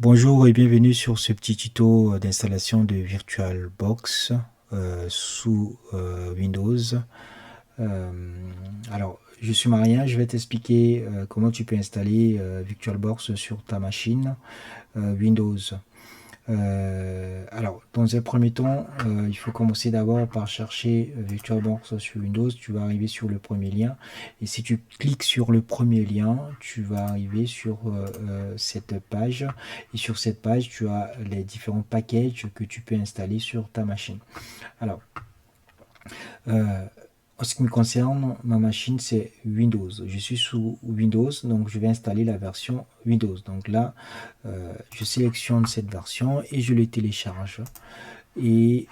Bonjour et bienvenue sur ce petit tuto d'installation de VirtualBox sous Windows. Euh, je suis Marien, je vais t'expliquer comment tu peux installer VirtualBox sur ta machine Windows. Dans un premier temps, il faut commencer d'abord par chercher VirtualBox sur Windows. Tu vas arriver sur le premier lien. Et si tu cliques sur le premier lien, tu vas arriver sur cette page. Et sur cette page, tu as les différents packages que tu peux installer sur ta machine. Alors, euh, en ce qui me concerne, ma machine, c'est Windows. Je suis sous Windows, donc je vais installer la version Windows. Donc là, je sélectionne cette version et je le télécharge. Et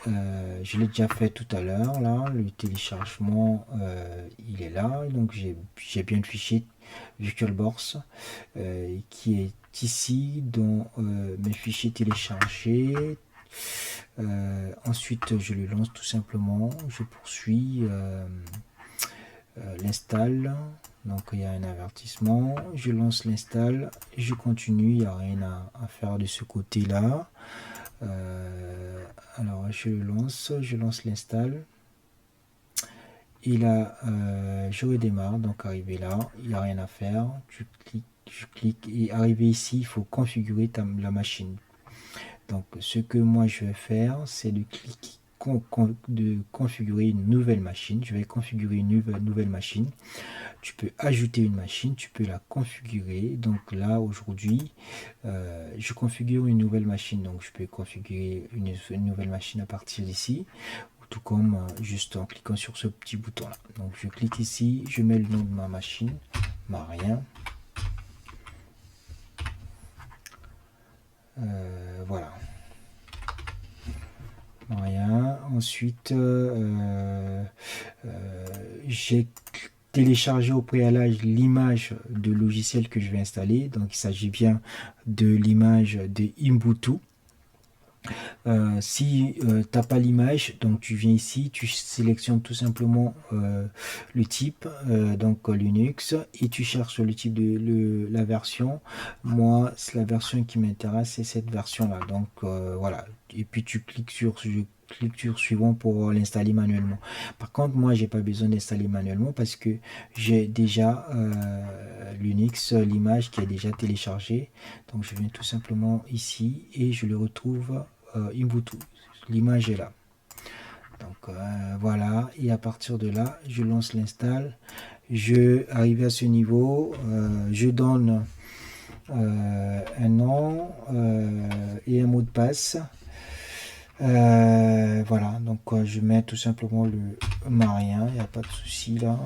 je l'ai déjà fait tout à l'heure, là, le téléchargement, il est là. Donc j'ai bien le fichier VirtualBox qui est ici dans mes fichiers téléchargés. Ensuite, je le lance tout simplement. Je poursuis l'install. Donc il y a un avertissement. Je lance l'install. Je continue. Il n'y a rien à faire de ce côté-là. Alors je lance l'install. Et là, je redémarre. Donc arrivé là, il n'y a rien à faire. Je clique et arrivé ici, il faut configurer la machine. Donc ce que moi je vais faire, c'est de cliquer de configurer une nouvelle machine. Je vais configurer une nouvelle machine. Tu peux ajouter une machine, tu peux la configurer. Donc là aujourd'hui, je configure une nouvelle machine. Donc je peux configurer une nouvelle machine à partir d'ici, tout comme juste en cliquant sur ce petit bouton là. Donc je clique ici, je mets le nom de ma machine, Marien. Voilà. Rien. Ensuite, j'ai téléchargé au préalable l'image de logiciel que je vais installer. Donc, il s'agit bien de l'image de Ubuntu. Si tu n'as pas l'image, donc tu viens ici, tu sélectionnes tout simplement le type, donc Linux, et tu cherches le type de la version. Moi, c'est la version qui m'intéresse, c'est cette version-là. Donc voilà. Et puis tu cliques sur suivant pour l'installer manuellement. Par contre, moi, j'ai pas besoin d'installer manuellement parce que j'ai déjà Linux, l'image qui est déjà téléchargée. Donc je viens tout simplement ici et je le retrouve Ubuntu. L'image est là. Donc voilà, et à partir de là, je lance l'install. Je arrive à ce niveau, je donne un nom et un mot de passe. Voilà, donc je mets tout simplement le Marien, il n'y a pas de souci là,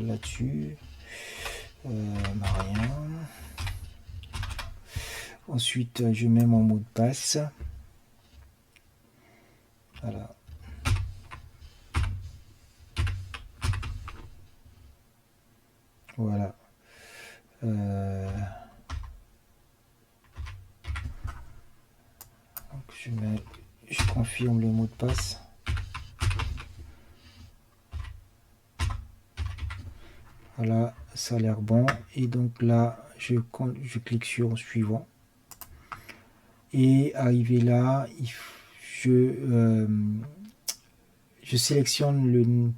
là-dessus. Marien. Ensuite, je mets mon mot de passe. Voilà. Voilà. Donc je confirme le mot de passe. Voilà, ça a l'air bon. Et donc là, je clique sur suivant. Et arrivé là, je sélectionne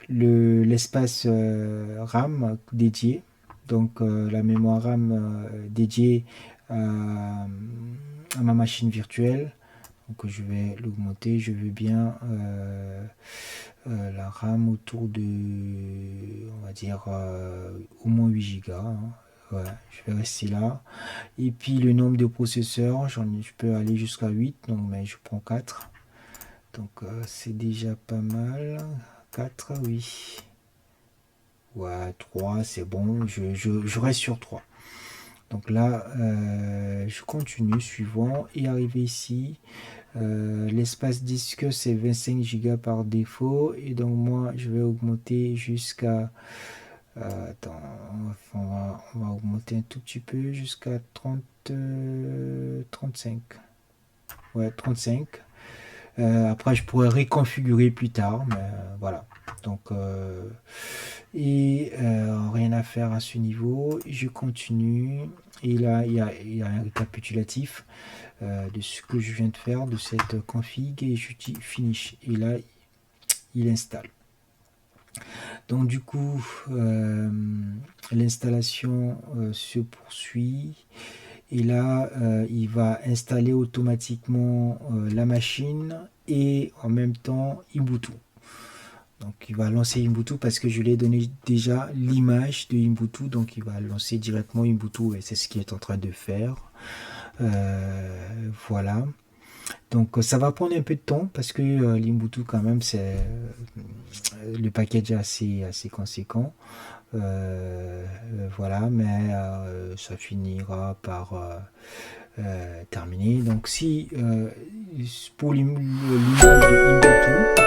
l'espace RAM dédié. Donc la mémoire RAM dédiée à ma machine virtuelle. Donc je vais l'augmenter. Je veux bien la RAM autour de, on va dire, au moins 8 Go. Hein. Ouais, je vais rester là. Et puis le nombre de processeurs, je peux aller jusqu'à 8, donc, mais je prends 4. Donc c'est déjà pas mal. 4, oui. Ouais, 3, c'est bon. Je reste sur 3. Donc là, je continue, suivant. Et arrivé ici, l'espace disque, c'est 25 Go par défaut. Et donc moi, je vais augmenter jusqu'à... attends, on va augmenter un tout petit peu jusqu'à 35. Ouais, 35. Après, je pourrais reconfigurer plus tard, mais voilà. Donc, rien à faire à ce niveau. Je continue Et là, il y a un récapitulatif de ce que je viens de faire, de cette config, et je dis finish. Et là, il installe. Donc du coup, l'installation se poursuit. Et là, il va installer automatiquement la machine et en même temps Ubuntu. Donc il va lancer Ubuntu parce que je lui ai donné déjà l'image de Ubuntu. Donc il va lancer directement Ubuntu et c'est ce qu'il est en train de faire. Voilà. Donc ça va prendre un peu de temps parce que l'Ubuntu quand même c'est le package est assez conséquent. Voilà, mais ça finira par terminer. Donc si pour l'image de Ubuntu,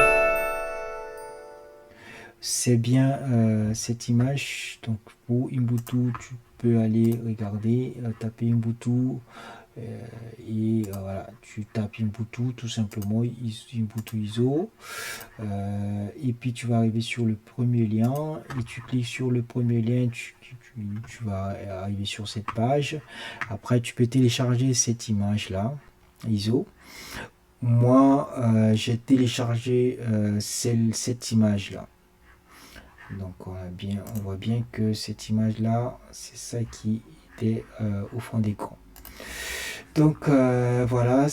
c'est bien cette image. Donc pour Ubuntu, tu peux aller regarder, taper Ubuntu. Et voilà, tu tapes Ubuntu tout simplement, Ubuntu ISO, et puis tu vas arriver sur le premier lien et tu cliques sur le premier lien, tu vas arriver sur cette page. Après tu peux télécharger cette image là ISO. Moi j'ai téléchargé cette image là, donc on voit bien que cette image là c'est ça qui était au fond d'écran. Donc voilà,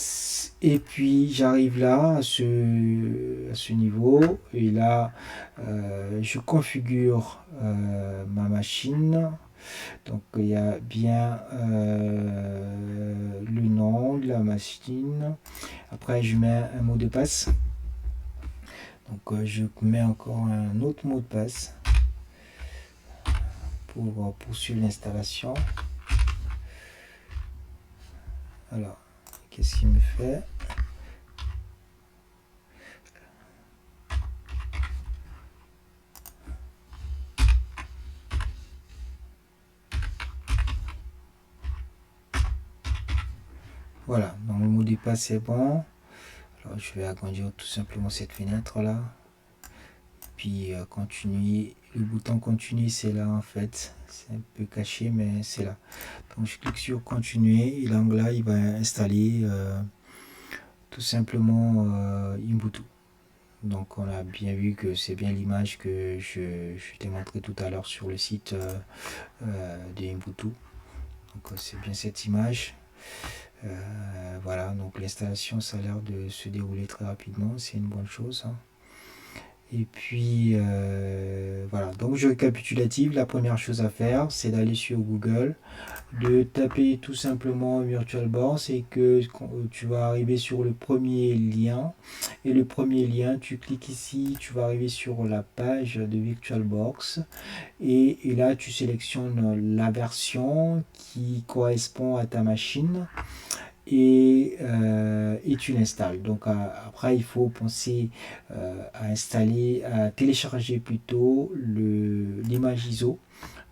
et puis j'arrive là à ce niveau, et là je configure ma machine. Donc il y a bien le nom de la machine. Après je mets un mot de passe. Donc je mets encore un autre mot de passe pour poursuivre l'installation. Alors, qu'est-ce qu'il me fait? Voilà, donc le mot de passe est bon. Alors je vais agrandir tout simplement cette fenêtre là. Puis continuer, le bouton continuer c'est là en fait. C'est un peu caché mais c'est là. Donc je clique sur continuer et donc là il va installer tout simplement Ubuntu. Donc on a bien vu que c'est bien l'image que je t'ai montré tout à l'heure sur le site de Ubuntu. Donc c'est bien cette image. Voilà, donc l'installation ça a l'air de se dérouler très rapidement, c'est une bonne chose, hein. Et puis voilà, donc je récapitulative, la première chose à faire c'est d'aller sur Google, de taper tout simplement VirtualBox et que tu vas arriver sur le premier lien, et le premier lien tu cliques ici, tu vas arriver sur la page de VirtualBox, et là tu sélectionnes la version qui correspond à ta machine, et tu l'installes. Donc après il faut penser à installer, à télécharger plutôt l'image ISO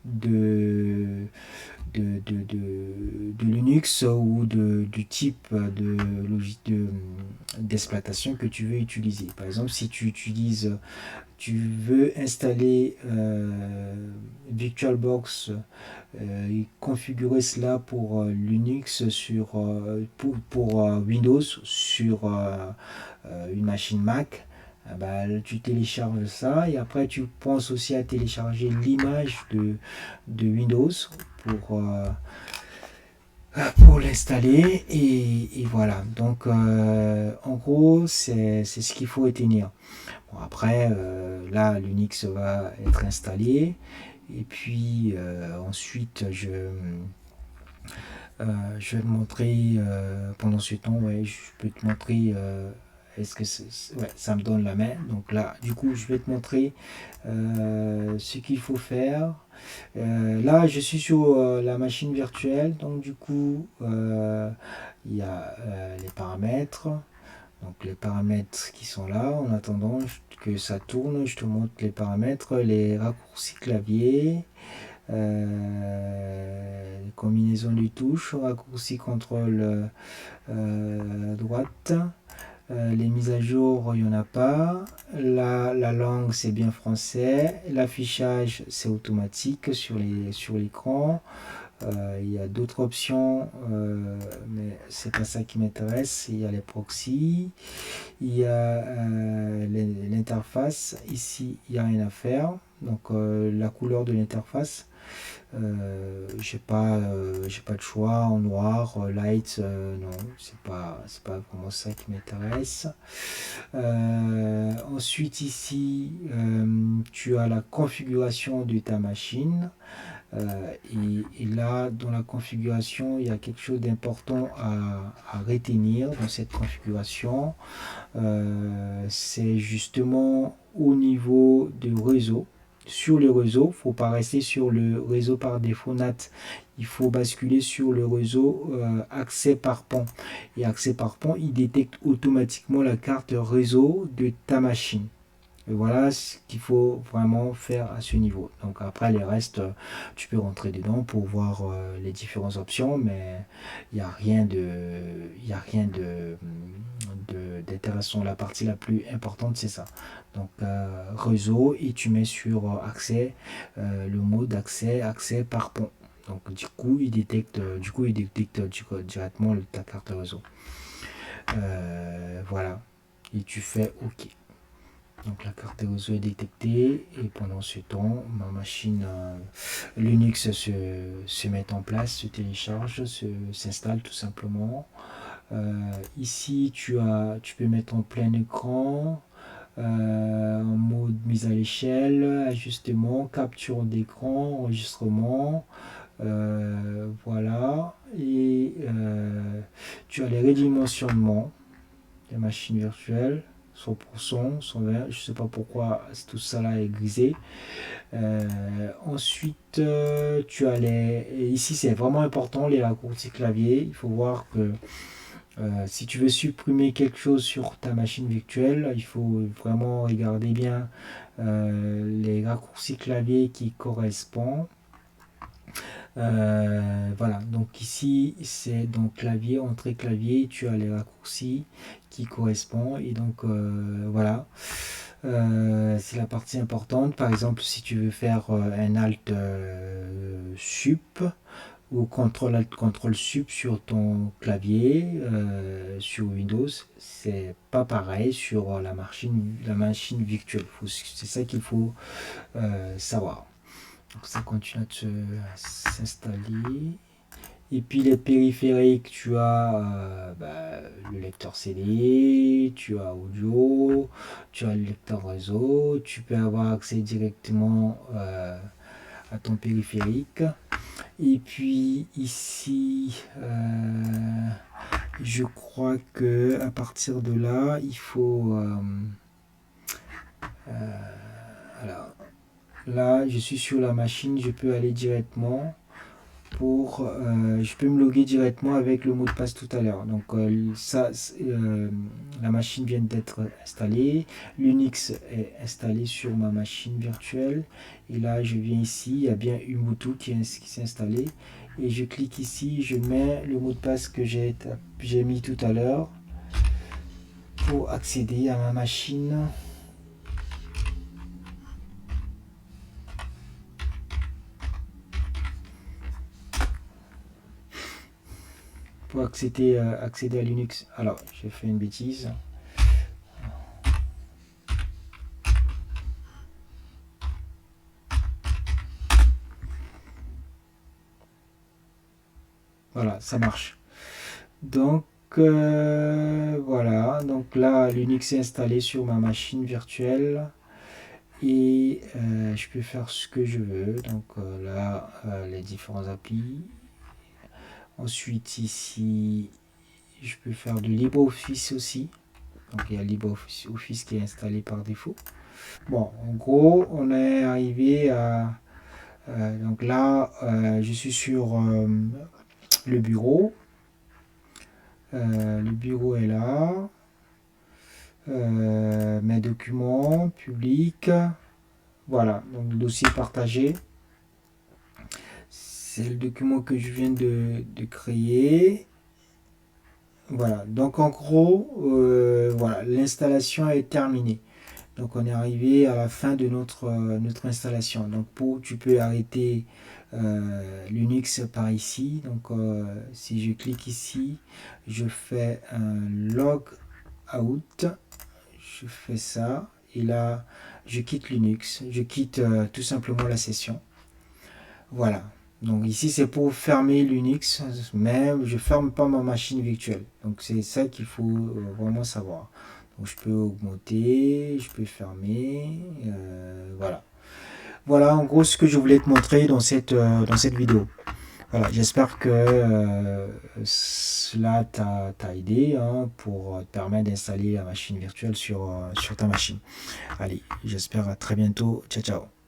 de Linux ou du type d'exploitation que tu veux utiliser. Par exemple, si tu veux installer VirtualBox et configurer cela pour Linux pour Windows sur une machine Mac, bah, tu télécharges ça et après tu penses aussi à télécharger l'image de Windows pour l'installer, et voilà. Donc en gros c'est ce qu'il faut retenir. Bon, après là Linux va être installé, et puis ensuite je vais te montrer pendant ce temps, ouais, je peux te montrer est-ce que ouais, ça me donne la main. Donc là du coup je vais te montrer ce qu'il faut faire. Là je suis sur la machine virtuelle, donc du coup il y a les paramètres, donc les paramètres qui sont là. En attendant que ça tourne, je te montre les paramètres, les raccourcis clavier, combinaison de touches, raccourci contrôle droite, les mises à jour il n'y en a pas, la langue c'est bien français, l'affichage c'est automatique sur l'écran, Il y a d'autres options, mais c'est pas ça qui m'intéresse. Il y a les proxys, il y a l'interface. Ici, il n'y a rien à faire. Donc la couleur de l'interface, j'ai pas de choix en noir, light, non, c'est pas vraiment ça qui m'intéresse. Ensuite ici, tu as la configuration de ta machine. Et là, dans la configuration, il y a quelque chose d'important à retenir dans cette configuration. C'est justement au niveau du réseau. Sur le réseau, il ne faut pas rester sur le réseau par défaut NAT. Il faut basculer sur le réseau accès par pont. Et accès par pont, il détecte automatiquement la carte réseau de ta machine. Et voilà ce qu'il faut vraiment faire à ce niveau. Donc après les restes, tu peux rentrer dedans pour voir les différentes options, mais il n'y a rien d'intéressant. La partie la plus importante, c'est ça. Donc réseau, et tu mets sur accès le mot d'accès, accès par pont. Donc du coup, il détecte directement ta carte réseau. Voilà. Et tu fais OK. Donc la carte réseau est détectée et pendant ce temps, ma machine Linux se met en place, se télécharge, s'installe tout simplement. Ici, tu peux mettre en plein écran, en mode mise à l'échelle, ajustement, capture d'écran, enregistrement. Voilà. Et tu as les redimensionnements des machines virtuelles. 100%, 120, je sais pas pourquoi tout ça là est grisé. Ensuite, tu as ici c'est vraiment important, les raccourcis clavier. Il faut voir que si tu veux supprimer quelque chose sur ta machine virtuelle, il faut vraiment regarder bien les raccourcis clavier qui correspondent. Voilà, donc ici c'est donc clavier, entrée clavier, tu as les raccourcis qui correspondent et donc voilà. C'est la partie importante. Par exemple, si tu veux faire un Alt Sup ou CTRL Alt CTRL Sup sur ton clavier sur Windows, c'est pas pareil sur la machine virtuelle. C'est ça qu'il faut savoir. Donc ça continue à s'installer. Et puis les périphériques, tu as le lecteur CD, tu as audio, tu as le lecteur réseau, tu peux avoir accès directement à ton périphérique. Et puis ici, je crois que à partir de là, il faut... alors, là, je suis sur la machine, je peux aller directement je peux me loguer directement avec le mot de passe tout à l'heure. Donc la machine vient d'être installée, l'Unix est installé sur ma machine virtuelle et là je viens ici, il y a bien Ubuntu qui s'est installé et je clique ici, je mets le mot de passe que j'ai mis tout à l'heure pour accéder à ma machine. Pour accéder à Linux. Alors, j'ai fait une bêtise. Voilà, ça marche. Donc, voilà. Donc là, Linux est installé sur ma machine virtuelle. Et je peux faire ce que je veux. Donc là, les différents applis. Ensuite, ici, je peux faire du LibreOffice aussi. Donc il y a LibreOffice qui est installé par défaut. Bon, en gros, on est arrivé à... donc là, je suis sur le bureau. Le bureau est là. Mes documents, publics. Voilà, donc le dossier partagé. C'est le document que je viens de créer. Voilà, donc en gros, voilà, l'installation est terminée. Donc on est arrivé à la fin de notre installation. Donc tu peux arrêter Linux par ici. Donc si je clique ici, je fais un log out, je fais ça, et là je quitte Linux, je quitte tout simplement la session. Voilà. Donc ici c'est pour fermer Linux, mais je ferme pas ma machine virtuelle. Donc c'est ça qu'il faut vraiment savoir. Donc je peux augmenter, je peux fermer, voilà. Voilà en gros ce que je voulais te montrer dans cette vidéo. Voilà, j'espère que cela t'a aidé hein, pour te permettre d'installer la machine virtuelle sur ta machine. Allez, j'espère à très bientôt. Ciao, ciao.